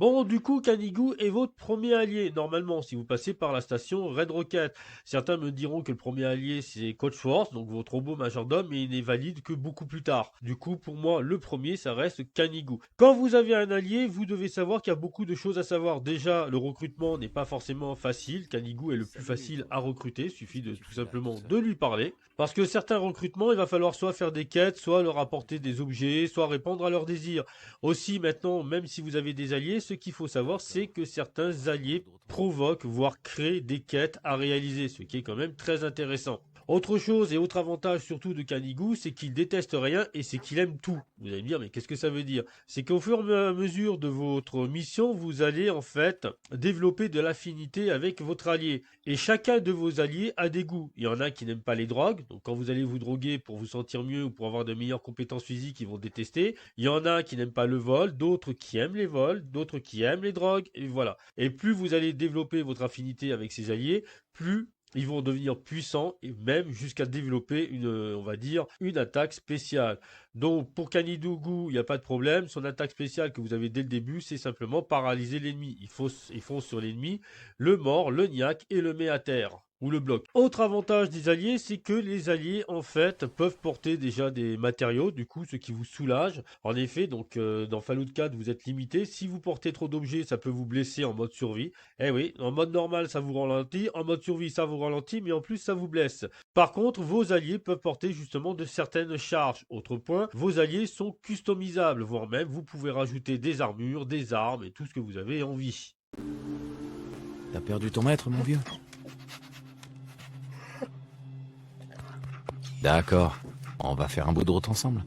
Bon, du coup, Canigou est votre premier allié, normalement, si vous passez par la station Red Rocket. Certains me diront que le premier allié, c'est Coach Force, donc votre robot majordome, mais il n'est valide que beaucoup plus tard. Du coup, pour moi, le premier, ça reste Canigou. Quand vous avez un allié, vous devez savoir qu'il y a beaucoup de choses à savoir. Déjà, le recrutement n'est pas forcément facile. Canigou est le plus facile à recruter, il suffit de tout simplement de lui parler. Parce que certains recrutements, il va falloir soit faire des quêtes, soit leur apporter des objets, soit répondre à leurs désirs. Aussi, maintenant, même si vous avez des alliés, ce qu'il faut savoir, c'est que certains alliés provoquent, voire créent des quêtes à réaliser, ce qui est quand même très intéressant. Autre chose et autre avantage surtout de Canigou, c'est qu'il déteste rien et c'est qu'il aime tout. Vous allez me dire, mais qu'est-ce que ça veut dire? C'est qu'au fur et à mesure de votre mission, vous allez en fait développer de l'affinité avec votre allié. Et chacun de vos alliés a des goûts. Il y en a qui n'aiment pas les drogues, donc quand vous allez vous droguer pour vous sentir mieux ou pour avoir de meilleures compétences physiques, ils vont détester. Il y en a qui n'aiment pas le vol, d'autres qui aiment les vols, d'autres qui aiment les drogues, et voilà. Et plus vous allez développer votre affinité avec ces alliés, plus ils vont devenir puissants et même jusqu'à développer on va dire, une attaque spéciale. Donc pour Kanidougou, il n'y a pas de problème. Son attaque spéciale que vous avez dès le début, c'est simplement paralyser l'ennemi. Il fonce sur l'ennemi, le mord, le niaque et le met à terre ou le bloc. Autre avantage des alliés, c'est que les alliés en fait peuvent porter déjà des matériaux, du coup ce qui vous soulage. En effet, donc dans Fallout 4, vous êtes limité. Si vous portez trop d'objets, ça peut vous blesser en mode survie. Eh oui, en mode normal, ça vous ralentit, en mode survie, ça vous ralentit, mais en plus ça vous blesse. Par contre, vos alliés peuvent porter justement de certaines charges. Autre point, vos alliés sont customisables, voire même vous pouvez rajouter des armures, des armes et tout ce que vous avez envie. T'as perdu ton maître, mon vieux? D'accord. On va faire un bout de route ensemble.